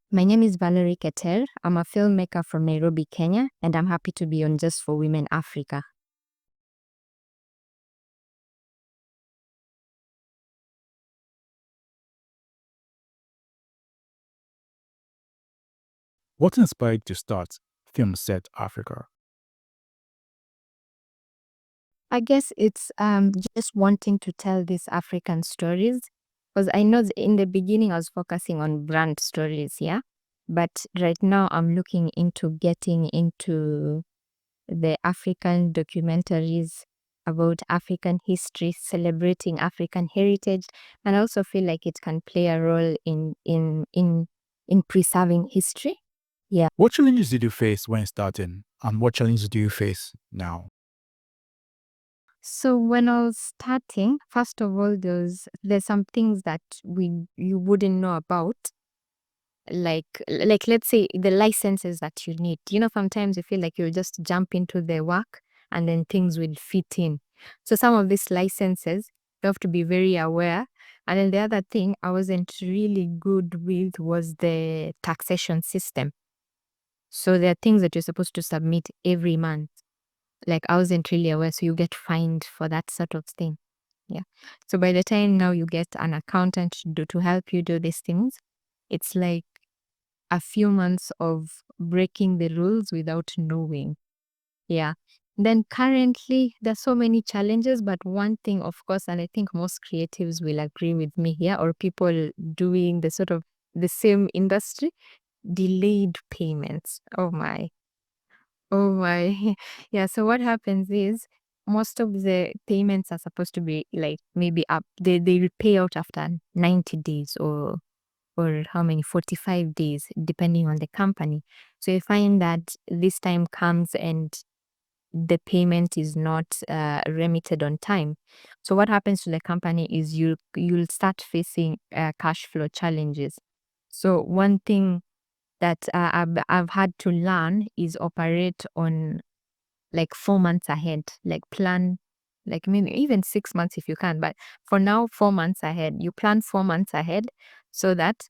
My name is Valerie Keter. I'm a filmmaker from Nairobi, Kenya, and I'm happy to be on Just for Women Africa. What inspired you to start Filmset Africa? I guess it's just wanting to tell these African stories because I know in the beginning I was focusing on brand stories, yeah. But right now I'm looking into getting into the African documentaries about African history, celebrating African heritage, and I also feel like it can play a role in preserving history. Yeah. What challenges did you face when starting, and what challenges do you face now? So when I was starting, first of all, there's some things that you wouldn't know about, like let's say the licenses that you need. Sometimes you feel like you'll just jump into the work and then things will fit in. So some of these licenses you have to be very aware. And then the other thing I wasn't really good with was the taxation system. So there are things that you're supposed to submit every month. Like I wasn't really aware, so you get fined for that sort of thing. Yeah. So by the time now you get an accountant to help you do these things, it's like a few months of breaking the rules without knowing. Yeah. Then currently there's so many challenges, but one thing, of course, and I think most creatives will agree with me here, or people doing the sort of the same industry, delayed payments. Oh my. Oh my. Yeah. So what happens is most of the payments are supposed to be like maybe up. They will pay out after 90 days or how many, 45 days, depending on the company. So you find that this time comes and the payment is not remitted on time. So what happens to the company is you'll start facing cash flow challenges. So one thing that I've had to learn is operate on like 4 months ahead, like plan, like maybe even 6 months if you can. But for now, 4 months ahead, you plan 4 months ahead so that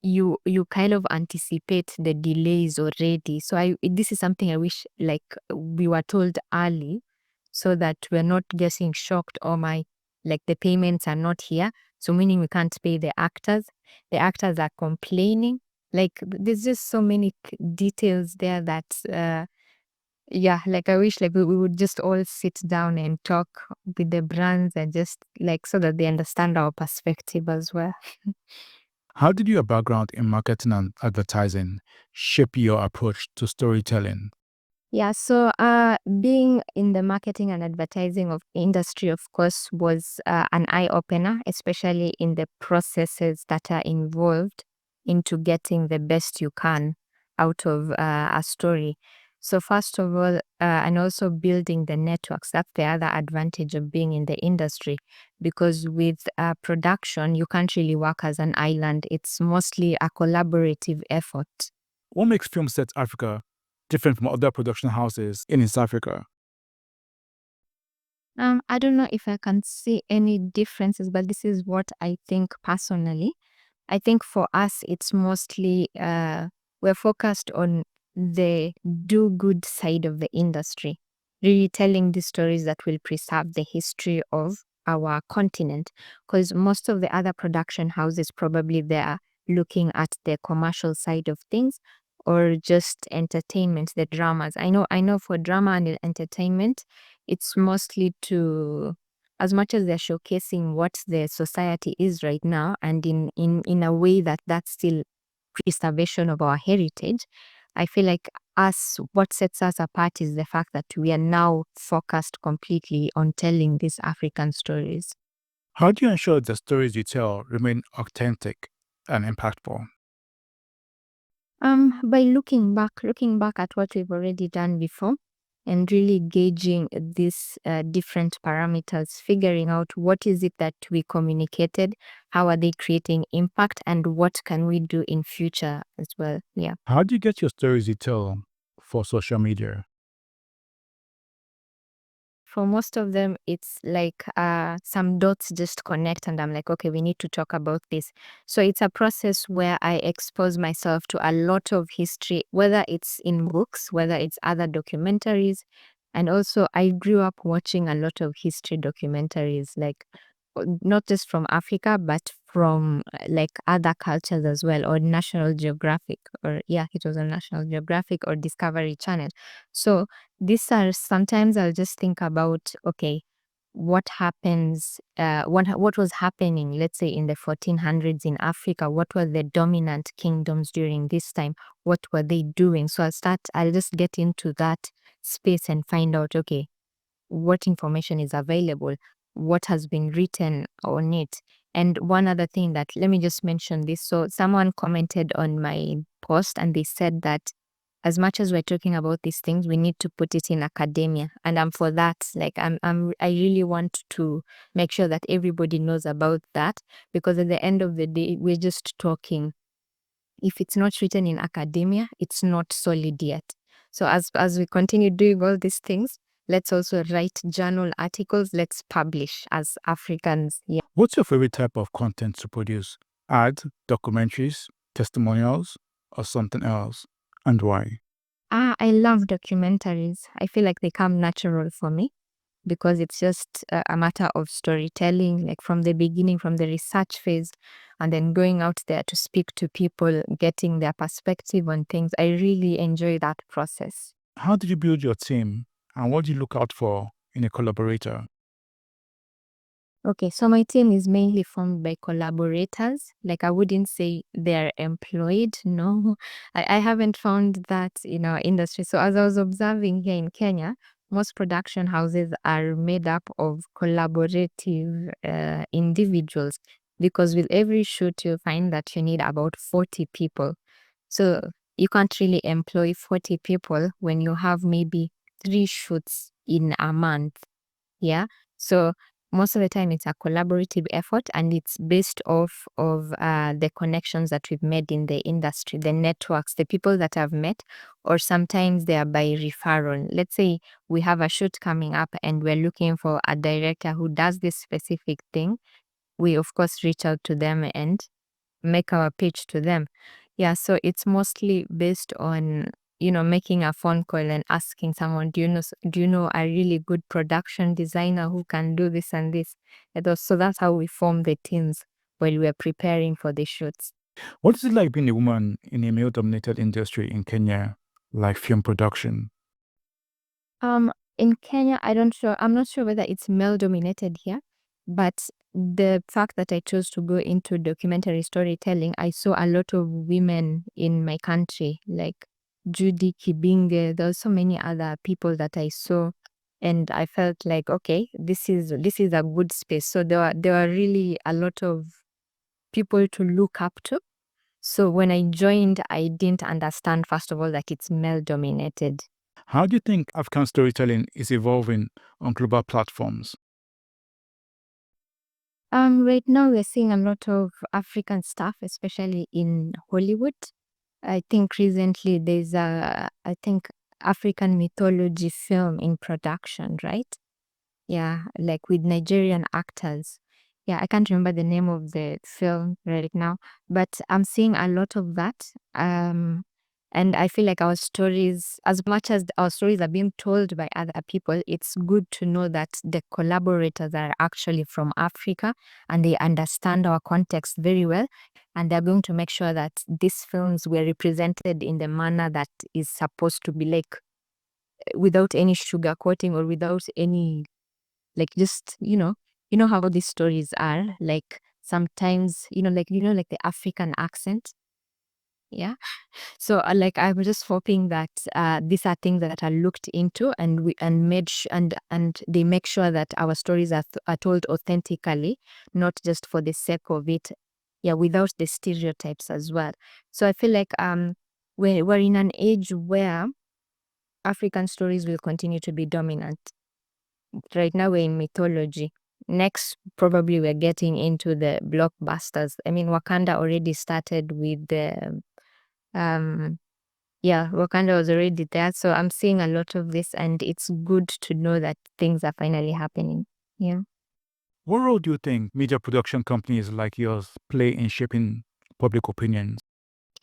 you kind of anticipate the delays already. So this is something I wish like we were told early so that we're not getting shocked, oh my, like the payments are not here. So meaning we can't pay the actors. The actors are complaining. Like there's just so many details there that yeah, like I wish like we would just all sit down and talk with the brands and just like so that they understand our perspective as well. How did your background in marketing and advertising shape your approach to storytelling? Yeah, so being in the marketing and advertising of industry, of course, was an eye opener, especially in the processes that are involved into getting the best you can out of a story. So first of all, and also building the networks. That's the other advantage of being in the industry, because with production, you can't really work as an island. It's mostly a collaborative effort. What makes Filmset Africa different from other production houses in East Africa? I don't know if I can see any differences, but this is what I think personally. I think for us, it's mostly we're focused on the do good side of the industry, really telling the stories that will preserve the history of our continent. Because most of the other production houses probably they are looking at the commercial side of things or just entertainment, the dramas. I know for drama and entertainment, it's mostly to as much as they're showcasing what the society is right now and in a way that that's still preservation of our heritage, I feel like us what sets us apart is the fact that we are now focused completely on telling these African stories. How do you ensure the stories you tell remain authentic and impactful? By looking back at what we've already done before and really gauging these different parameters, figuring out what is it that we communicated, how are they creating impact, and what can we do in future as well. Yeah. How do you get your stories you tell for social media? For most of them, it's like some dots just connect, and I'm like, okay, we need to talk about this. So it's a process where I expose myself to a lot of history, whether it's in books, whether it's other documentaries. And also, I grew up watching a lot of history documentaries, like not just from Africa, but from like other cultures as well, or National Geographic, or yeah, it was a National Geographic or Discovery Channel. So these are sometimes I'll just think about, okay, what happens, what was happening, let's say in the 1400s in Africa, what were the dominant kingdoms during this time, what were they doing? So I'll just get into that space and find out, okay, what information is available, what has been written on it. And one other thing that, let me just mention this. So someone commented on my post and they said that as much as we're talking about these things, we need to put it in academia. And I'm for that. Like I really want to make sure that everybody knows about that, because at the end of the day, we're just talking. If it's not written in academia, it's not solid yet. So as we continue doing all these things, let's also write journal articles. Let's publish as Africans. Yeah. What's your favorite type of content to produce? Ads, documentaries, testimonials, or something else? And why? I love documentaries. I feel like they come natural for me because it's just a matter of storytelling, like from the beginning, from the research phase, and then going out there to speak to people, getting their perspective on things. I really enjoy that process. How did you build your team? And what do you look out for in a collaborator? Okay, so my team is mainly formed by collaborators. Like I wouldn't say they're employed. No, I haven't found that in our industry. So as I was observing here in Kenya, most production houses are made up of collaborative individuals, because with every shoot you find that you need about 40 people. So you can't really employ 40 people when you have maybe 3 shoots in a month. Yeah. So most of the time it's a collaborative effort, and it's based off of the connections that we've made in the industry, the networks, the people that I've met, or sometimes they are by referral. Let's say we have a shoot coming up and we're looking for a director who does this specific thing. We of course reach out to them and make our pitch to them. Yeah, so it's mostly based on, making a phone call and asking someone, do you know a really good production designer who can do this and this? So that's how we form the teams while we're preparing for the shoots. What is it like being a woman in a male dominated industry in Kenya, like film production? In Kenya, I'm not sure whether it's male dominated here, but the fact that I chose to go into documentary storytelling, I saw a lot of women in my country, like Judy Kibinge. There were so many other people that I saw, and I felt like, okay, this is a good space. So there were really a lot of people to look up to. So when I joined, I didn't understand, first of all, that it's male dominated. How do you think African storytelling is evolving on global platforms? Right now we're seeing a lot of African stuff, especially in Hollywood. I think recently there's I think African mythology film in production, right? Yeah, like with Nigerian actors. Yeah, I can't remember the name of the film right now, but I'm seeing a lot of that. And I feel like our stories, as much as our stories are being told by other people, it's good to know that the collaborators are actually from Africa and they understand our context very well. And they're going to make sure that these films were represented in the manner that is supposed to be, like without any sugarcoating or without any, like, just how these stories are like sometimes, like the African accent. Yeah. So like I was just hoping that these are things that are looked into, and we and made and they make sure that our stories are told authentically, not just for the sake of it. Yeah, without the stereotypes as well. So I feel like we're in an age where African stories will continue to be dominant. Right now we're in mythology. Next, probably we're getting into the blockbusters. I mean, Wakanda already started with the um yeah, Wakanda was already there. So I'm seeing a lot of this, and it's good to know that things are finally happening. Yeah. What role do you think media production companies like yours play in shaping public opinion?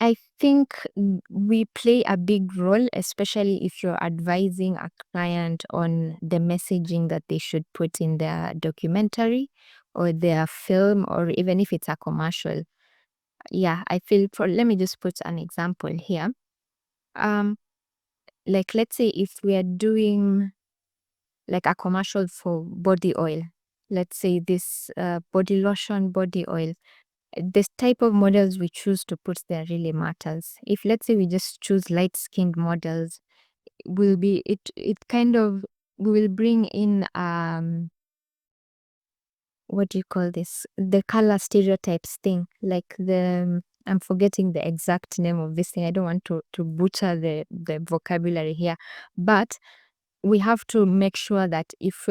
I think we play a big role, especially if you're advising a client on the messaging that they should put in their documentary or their film, or even if it's a commercial. Yeah, I feel let me just put an example here. Like let's say if we are doing like a commercial for body oil, let's say this body lotion, body oil, this type of models we choose to put there really matters. If let's say we just choose light skinned models, will be it kind of will bring in what do you call this, the color stereotypes thing, like the I'm forgetting the exact name of this thing. I don't want to butcher the vocabulary here, but we have to make sure that if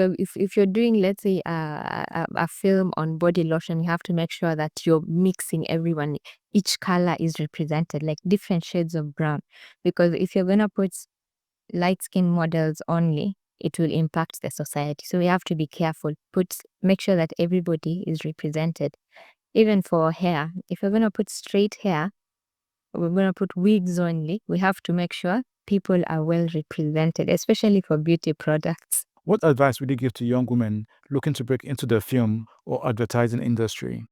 you're doing, let's say, a film on body lotion, you have to make sure that you're mixing everyone. Each color is represented, like different shades of brown. Because if you're gonna put light skin models only, it will impact the society. So we have to be careful. Make sure that everybody is represented. Even for hair, if you're gonna put straight hair, we're going to put wigs only, we have to make sure people are well represented, especially for beauty products. What advice would you give to young women looking to break into the film or advertising industry?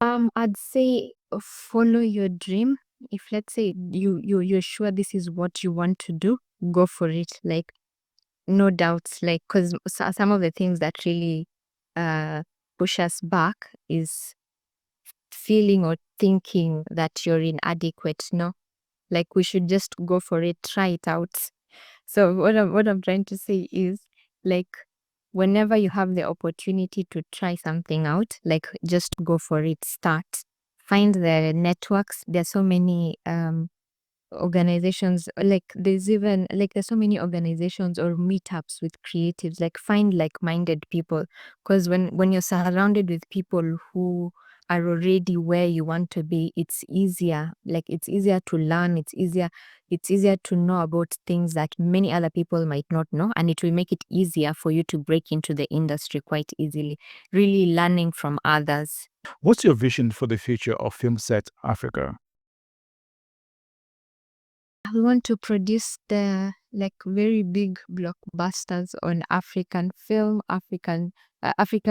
I'd say follow your dream. If let's say you're sure this is what you want to do, go for it. Like no doubts. Like because some of the things that really uh push us back is feeling or thinking that you're inadequate. No, like we should just go for it, try it out. So what I'm trying to say is, like, whenever you have the opportunity to try something out, like just go for it, start. Find the networks. There's so many organizations, like there's so many organizations or meetups with creatives. Like find like-minded people, because when you're surrounded with people who are already where you want to be, it's easier. Like it's easier to learn, it's easier to know about things that many other people might not know, and it will make it easier for you to break into the industry quite easily, really learning from others. What's your vision for the future of Filmset Africa? We want to produce the like very big blockbusters on African film, African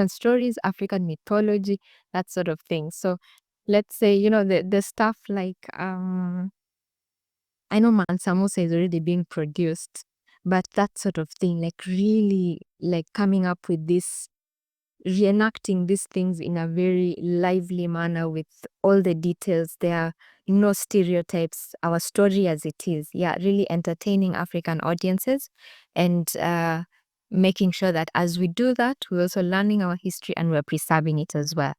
stories, African mythology, that sort of thing. So let's say, the stuff like I know Mansa Musa is already being produced, but that sort of thing, like really like coming up with this, reenacting these things in a very lively manner with all the details. There are no stereotypes, our story as it is. Yeah, really entertaining African audiences, and making sure that as we do that, we're also learning our history and we're preserving it as well.